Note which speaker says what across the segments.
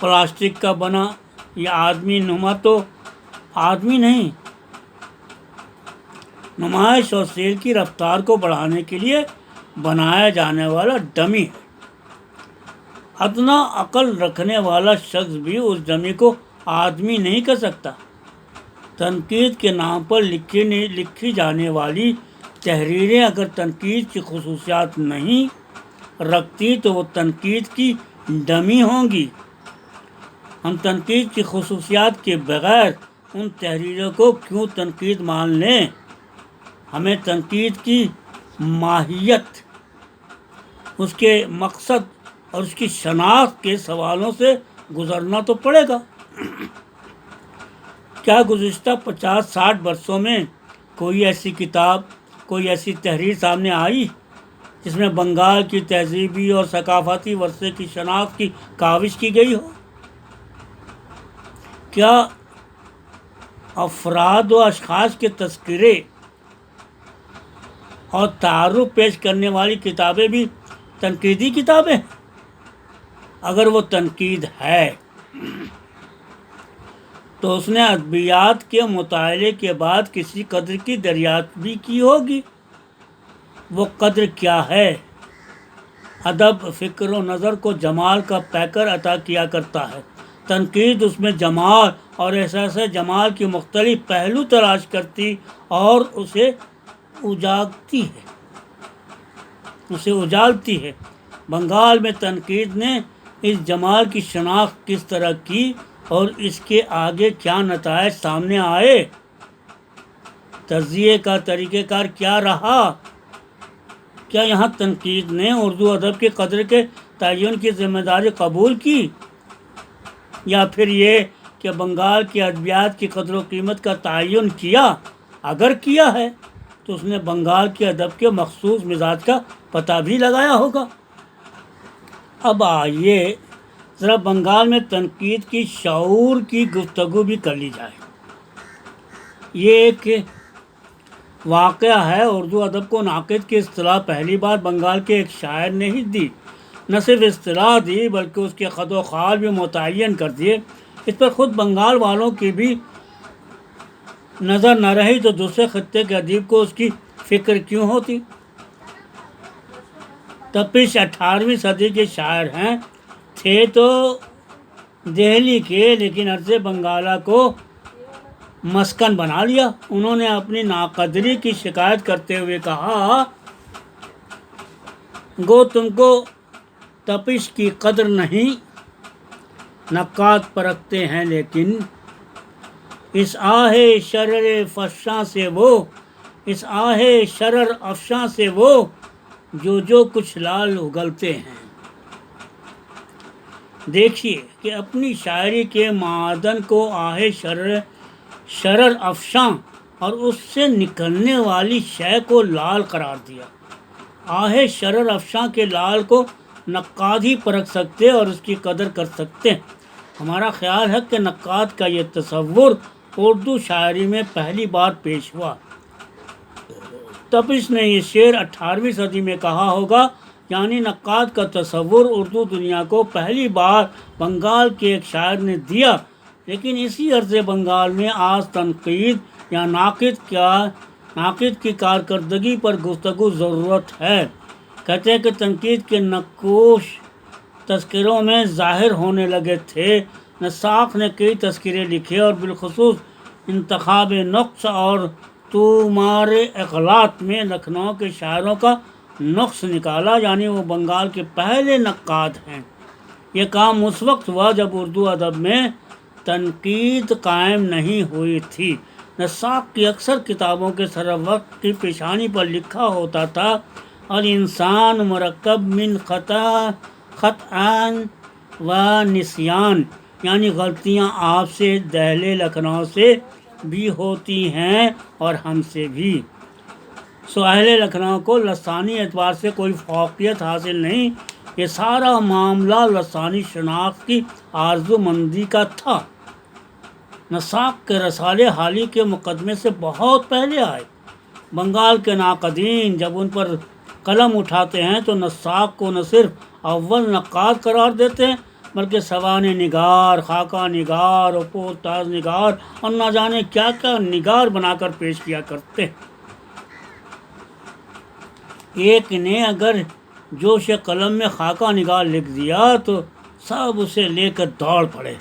Speaker 1: Plastic کا بنا یہ آدمی نما تو آدمی نہیں، نمائش اور سیل کی رفتار کو بڑھانے کے لیے بنایا جانے والا ڈمی ہے۔ ادنا عقل رکھنے والا شخص بھی اس ڈمی کو آدمی نہیں کر سکتا۔ تنقید کے نام پر لکھی جانے والی تحریریں اگر تنقید کی خصوصیات نہیں رکھتی تو وہ تنقید کی ڈمی ہوں گی۔ ہم تنقید کی خصوصیات کے بغیر ان تحریروں کو کیوں تنقید مان لیں؟ ہمیں تنقید کی ماہیت، اس کے مقصد اور اس کی شناخت کے سوالوں سے گزرنا تو پڑے گا۔ کیا گزشتہ 50-60 برسوں میں کوئی ایسی کتاب، کوئی ایسی تحریر سامنے آئی جس میں بنگال کی تہذیبی اور ثقافتی ورثے کی شناخت کی کاوش کی گئی ہو؟ کیا افراد و اشخاص کے تذکرے اور تعارف پیش کرنے والی کتابیں بھی تنقیدی کتابیں؟ اگر وہ تنقید ہے تو اس نے ادبیات کے مطالعے کے بعد کسی قدر کی دریافت بھی کی ہوگی۔ وہ قدر کیا ہے؟ ادب فکر و نظر کو جمال کا پیکر عطا کیا کرتا ہے۔ تنقید اس میں جمال اور احساس جمال کی مختلف پہلو تلاش کرتی اور اسے اجالتی ہے۔ بنگال میں تنقید نے اس جمال کی شناخت کس طرح کی اور اس کے آگے کیا نتائج سامنے آئے؟ تجزیے کا طریقہ کار کیا رہا؟ کیا یہاں تنقید نے اردو ادب کی قدر کے تعین کی ذمہ داری قبول کی، یا پھر یہ کہ بنگال کی ادبیات کی قدر و قیمت کا تعین کیا؟ اگر کیا ہے تو اس نے بنگال کے ادب کے مخصوص مزاج کا پتہ بھی لگایا ہوگا۔ اب آئیے ذرا بنگال میں تنقید کی شعور کی گفتگو بھی کر لی جائے۔ یہ ایک واقعہ ہے، اردو ادب کو ناقد کی اصطلاح پہلی بار بنگال کے ایک شاعر نے ہی دی۔ نہ صرف اصطلاح دی بلکہ اس کے خط و خال بھی متعین کر دیے۔ اس پر خود بنگال والوں کی بھی نظر نہ رہی تو دوسرے خطے کے ادیب کو اس کی فکر کیوں ہوتی؟ تپش 18ویں صدی کے شاعر ہیں، تھے تو دہلی کے، لیکن عرض بنگالہ کو مسکن بنا لیا۔ انہوں نے اپنی ناقدری کی شکایت کرتے ہوئے کہا، گو تم کو تپش کی قدر نہیں، نقاد پرکھتے ہیں لیکن اس آہ شرر افشاں سے وہ جو کچھ لال اگلتے ہیں۔ دیکھیے کہ اپنی شاعری کے معدن کو آہ شرر افشاں اور اس سے نکلنے والی شے کو لال قرار دیا۔ آہ شرر افشاں کے لال کو نقاد ہی پرکھ سکتے اور اس کی قدر کر سکتے ہیں۔ ہمارا خیال ہے کہ نقاد کا یہ تصور اردو شاعری میں پہلی بار پیش ہوا۔ تپش نے یہ شعر 18ویں صدی میں کہا ہوگا، یعنی نقاد کا تصور اردو دنیا کو پہلی بار بنگال کے ایک شاعر نے دیا۔ لیکن اسی عرض بنگال میں آج تنقید یا ناقد کی کارکردگی پر گفتگو ضرورت ہے۔ کہتے ہیں کہ تنقید کے نقوش تذکروں میں ظاہر ہونے لگے تھے۔ نساخ نے کئی تذکرے لکھے اور بالخصوص انتخاب نقص اور تومار اغلاط میں لکھنؤ کے شاعروں کا نقص نکالا، یعنی وہ بنگال کے پہلے نقاد ہیں۔ یہ کام اس وقت ہوا جب اردو ادب میں تنقید قائم نہیں ہوئی تھی۔ نساخ کی اکثر کتابوں کے سروقت کی پیشانی پر لکھا ہوتا تھا، الانسان مرکب من خطأ و نسیان، یعنی غلطیاں آپ سے، دہلے لکھنؤ سے بھی ہوتی ہیں اور ہم سے بھی۔ اہل لکھنؤ کو لسانی اعتبار سے کوئی فوقیت حاصل نہیں، یہ سارا معاملہ لسانی شناخت کی آرزو مندی کا تھا۔ نساخ کے رسالے حالی کے مقدمے سے بہت پہلے آئے۔ بنگال کے ناقدین جب ان پر قلم اٹھاتے ہیں تو نساخ کو نہ صرف اول نقاد قرار دیتے ہیں بلکہ سوانح نگار، خاکہ نگار اور پوسٹاز نگار اور نہ جانے کیا کیا نگار بنا کر پیش کیا کرتے ہیں۔ ایک نے اگر جوش قلم میں خاکہ نگار لکھ دیا تو سب اسے لے کر دوڑ پڑے۔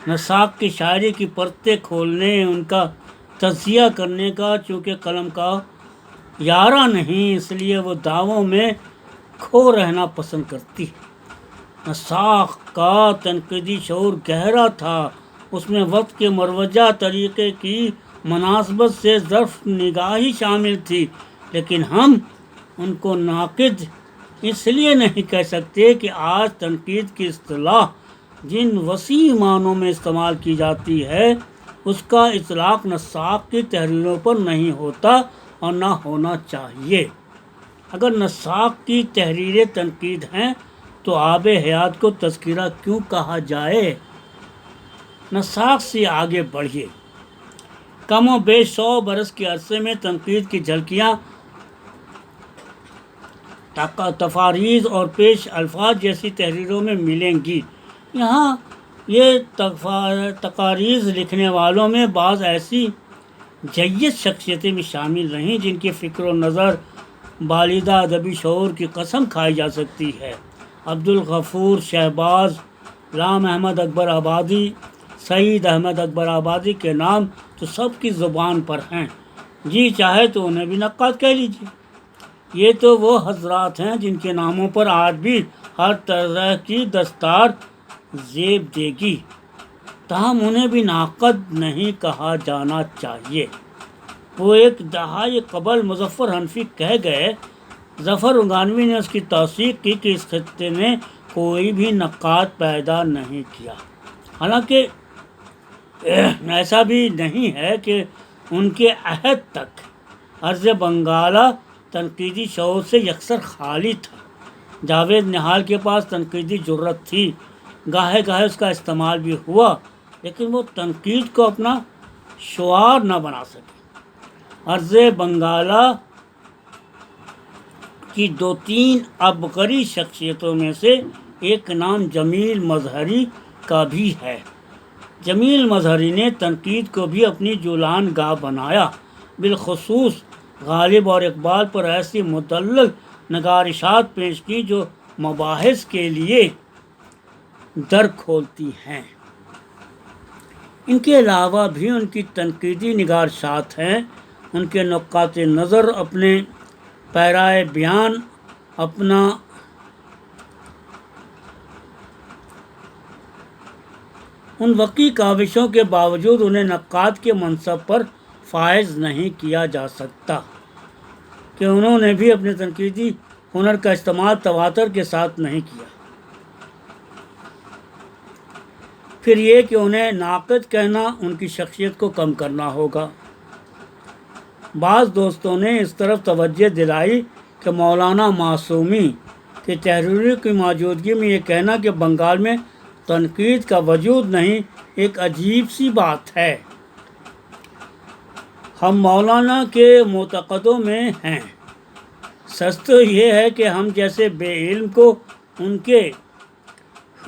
Speaker 1: نساق کی شاعری کی پرتیں کھولنے، ان کا تجزیہ کرنے کا چونکہ قلم کا یارہ نہیں، اس لیے وہ دعووں میں کھو رہنا پسند کرتی ہے۔ نساق کا تنقیدی شعور گہرا تھا، اس میں وقت کے مروجہ طریقے کی مناسبت سے ظرف نگاہی شامل تھی، لیکن ہم ان کو ناقد اس لیے نہیں کہہ سکتے کہ آج تنقید کی اصطلاح جن وسیع معنوں میں استعمال کی جاتی ہے اس کا اطلاق نساق کی تحریروں پر نہیں ہوتا اور نہ ہونا چاہیے۔ اگر نساق کی تحریریں تنقید ہیں تو آب حیات کو تذکرہ کیوں کہا جائے؟ نساق سے آگے بڑھیے۔ کم و بیش 100 برس کے عرصے میں تنقید کی جھلکیاں تفاریض اور پیش الفاظ جیسی تحریروں میں ملیں گی۔ یہاں یہ تقاریض لکھنے والوں میں بعض ایسی جید شخصیتیں بھی شامل رہیں جن کی فکر و نظر بالیدہ ادبی شعور کی قسم کھائی جا سکتی ہے۔ عبدالغفور شہباز، غلام احمد اکبر آبادی، سعید احمد اکبر آبادی کے نام تو سب کی زبان پر ہیں، جی چاہے تو انہیں بھی نقاد کہہ لیجیے۔ یہ تو وہ حضرات ہیں جن کے ناموں پر آج بھی ہر طرح کی دستار زیب دے گی، تاہم انہیں بھی ناقد نہیں کہا جانا چاہیے۔ وہ ایک دہائی قبل مظفر حنفی کہہ گئے، ظفر رنگانوی نے اس کی توثیق کی کہ اس خطے نے کوئی بھی نقاد پیدا نہیں کیا۔ حالانکہ ایسا بھی نہیں ہے کہ ان کے عہد تک ارض بنگالہ تنقیدی شعور سے یکسر خالی تھا۔ جاوید نہال کے پاس تنقیدی جرت تھی، گاہے گاہے اس کا استعمال بھی ہوا، لیکن وہ تنقید کو اپنا شعار نہ بنا سکے۔ ارض بنگالہ کی 2-3 عبقری شخصیتوں میں سے ایک نام جمیل مظہری کا بھی ہے۔ جمیل مظہری نے تنقید کو بھی اپنی جولان گاہ بنایا، بالخصوص غالب اور اقبال پر ایسی مدلل نگارشات پیش کی جو مباحث کے لیے در کھولتی ہیں۔ ان کے علاوہ بھی ان کی تنقیدی نگارشات ہیں۔ ان کے نقاط نظر، اپنے پیرائے بیان، ان وقی کاوشوں کے باوجود انہیں نقاد کے منصب پر فائز نہیں کیا جا سکتا کہ انہوں نے بھی اپنے تنقیدی ہنر کا استعمال تواتر کے ساتھ نہیں کیا۔ پھر یہ کہ انہیں ناقد کہنا ان کی شخصیت کو کم کرنا ہوگا۔ بعض دوستوں نے اس طرف توجہ دلائی کہ مولانا معصومی کی تحریروں کی موجودگی میں یہ کہنا کہ بنگال میں تنقید کا وجود نہیں ایک عجیب سی بات ہے۔ ہم مولانا کے معتقدوں میں ہیں، سچ تو یہ ہے کہ ہم جیسے بے علم کو ان کے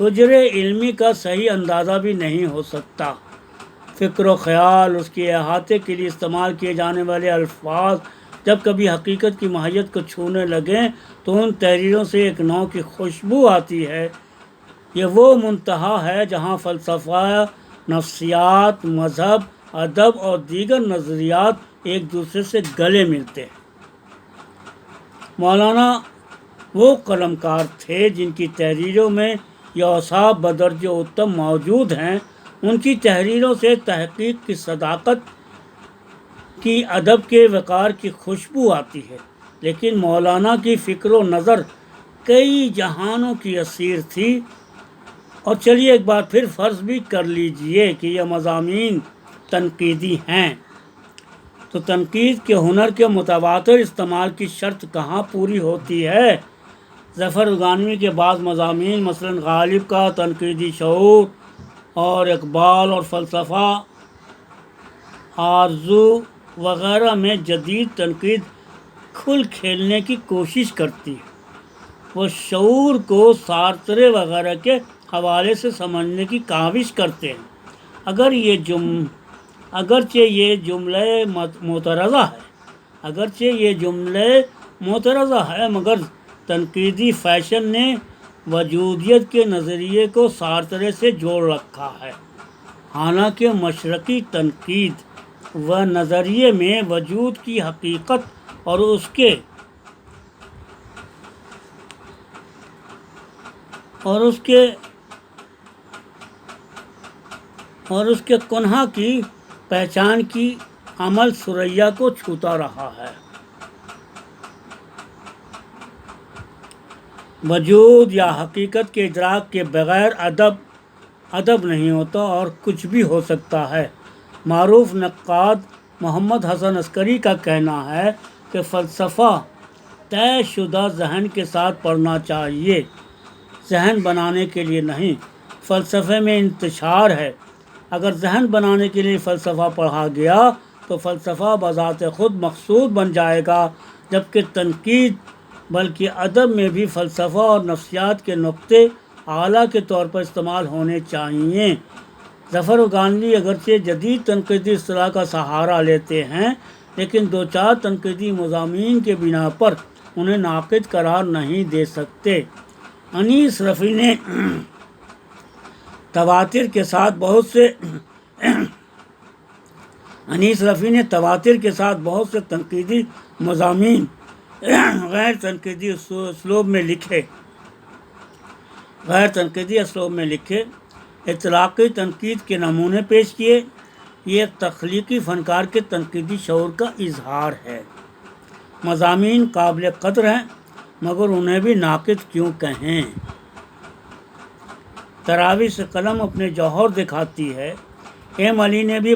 Speaker 1: حجرِ علمی کا صحیح اندازہ بھی نہیں ہو سکتا۔ فکر و خیال، اس کے احاطے کے لیے استعمال کیے جانے والے الفاظ جب کبھی حقیقت کی ماہیت کو چھونے لگیں تو ان تحریروں سے ایک نوع کی خوشبو آتی ہے۔ یہ وہ منتہا ہے جہاں فلسفہ، نفسیات، مذہب، ادب اور دیگر نظریات ایک دوسرے سے گلے ملتے ہیں۔ مولانا وہ قلمکار تھے جن کی تحریروں میں یہ اوصاف بدرجہ اتم موجود ہیں۔ ان کی تحریروں سے تحقیق کی صداقت کی، ادب کے وقار کی خوشبو آتی ہے، لیکن مولانا کی فکر و نظر کئی جہانوں کی اسیر تھی۔ اور چلیے ایک بار پھر فرض بھی کر لیجئے کہ یہ مضامین تنقیدی ہیں، تو تنقید کے ہنر کے متواتر استعمال کی شرط کہاں پوری ہوتی ہے؟ ظفر رنگانوی کے بعض مضامین، مثلاً غالب کا تنقیدی شعور اور اقبال اور فلسفہ آرزو وغیرہ میں جدید تنقید کھل کھیلنے کی کوشش کرتی ہے۔ وہ شعور کو سارترے وغیرہ کے حوالے سے سمجھنے کی کاوش کرتے ہیں۔ اگرچہ یہ جملے معترضہ ہے مگر تنقیدی فیشن نے وجودیت کے نظریے کو سارترے سے جوڑ رکھا ہے۔ حالانکہ مشرقی تنقید و نظریے میں وجود کی حقیقت اور اس کے کنہا کی پہچان کی عمل ثریا کو چھوتا رہا ہے۔ وجود یا حقیقت کے ادراک کے بغیر ادب نہیں ہوتا اور کچھ بھی ہو سکتا ہے۔ معروف نقاد محمد حسن عسکری کا کہنا ہے کہ فلسفہ طے شدہ ذہن کے ساتھ پڑھنا چاہیے، ذہن بنانے کے لیے نہیں۔ فلسفے میں انتشار ہے۔ اگر ذہن بنانے کے لیے فلسفہ پڑھا گیا تو فلسفہ بذات خود مقصود بن جائے گا، جبکہ تنقید بلکہ ادب میں بھی فلسفہ اور نفسیات کے نقطے اعلیٰ کے طور پر استعمال ہونے چاہیے۔ ظفر گانوی اگرچہ جدید تنقیدی اصطلاح کا سہارا لیتے ہیں، لیکن دو چار تنقیدی مضامین کے بنا پر انہیں ناقد قرار نہیں دے سکتے۔ انیس رفیع نے تواتر کے ساتھ بہت سے تنقیدی مضامین غیر تنقیدی اسلوب میں لکھے، اطلاقی تنقید کے نمونے پیش کیے۔ یہ ایک تخلیقی فنکار کے تنقیدی شعور کا اظہار ہے۔ مضامین قابل قدر ہیں مگر انہیں بھی ناقد کیوں کہیں؟ تراوی سے قلم اپنے جوہر دکھاتی ہے۔ ایم علی نے بھی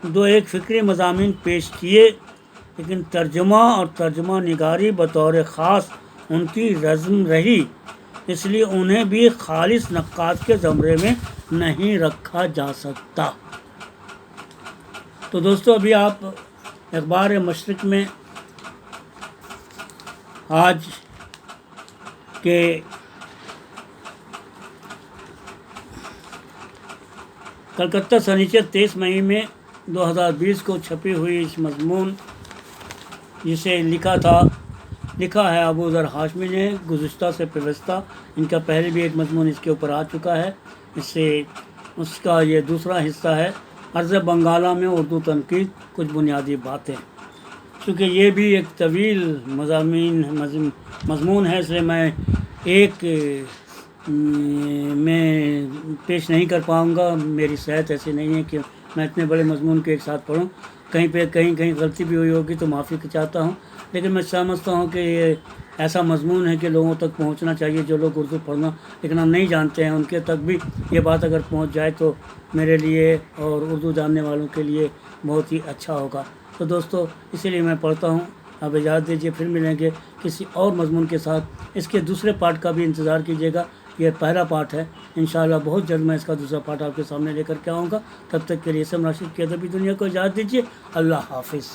Speaker 1: دو ایک فکری مضامین پیش کیے، لیکن ترجمہ اور ترجمہ نگاری بطور خاص ان کی رزم رہی، اس لیے انہیں بھی خالص نقاد کے زمرے میں نہیں رکھا جا سکتا۔ تو دوستو، ابھی آپ اخبار مشرق میں آج کے کلکتہ سنیچر 23 مئی میں 2020 کو چھپی ہوئی اس مضمون جسے لکھا ہے ابو ذر ہاشمی نے گزشتہ سے پیوستہ۔ ان کا پہلے بھی ایک مضمون اس کے اوپر آ چکا ہے، اس کا یہ دوسرا حصہ ہے، عرض بنگالہ میں اردو تنقید کچھ بنیادی باتیں۔ چونکہ یہ بھی ایک طویل مضمون ہے، اس لیے میں ایک میں پیش نہیں کر پاؤں گا۔ میری صحت ایسی نہیں ہے کہ میں اتنے بڑے مضمون کے ایک ساتھ پڑھوں۔ کہیں غلطی بھی ہوئی ہوگی تو معافی چاہتا ہوں، لیکن میں سمجھتا ہوں کہ یہ ایسا مضمون ہے کہ لوگوں تک پہنچنا چاہیے۔ جو لوگ اردو پڑھنا لکھنا نہیں جانتے ہیں ان کے تک بھی یہ بات اگر پہنچ جائے تو میرے لیے اور اردو جاننے والوں کے لیے بہت ہی اچھا ہوگا۔ تو دوستو، اسی لیے میں پڑھتا ہوں۔ اب اجازت دیجیے، پھر ملیں گے کسی اور مضمون کے ساتھ۔ اس کے دوسرے پارٹ کا بھی انتظار کیجیے گا، یہ پہلا پارٹ ہے۔ انشاءاللہ بہت جلد میں اس کا دوسرا پارٹ آپ کے سامنے لے کر کے آؤں گا۔ تب تک کے لیے اسم راشد کی ادبی دنیا کو اجازت دیجیے۔ اللہ حافظ۔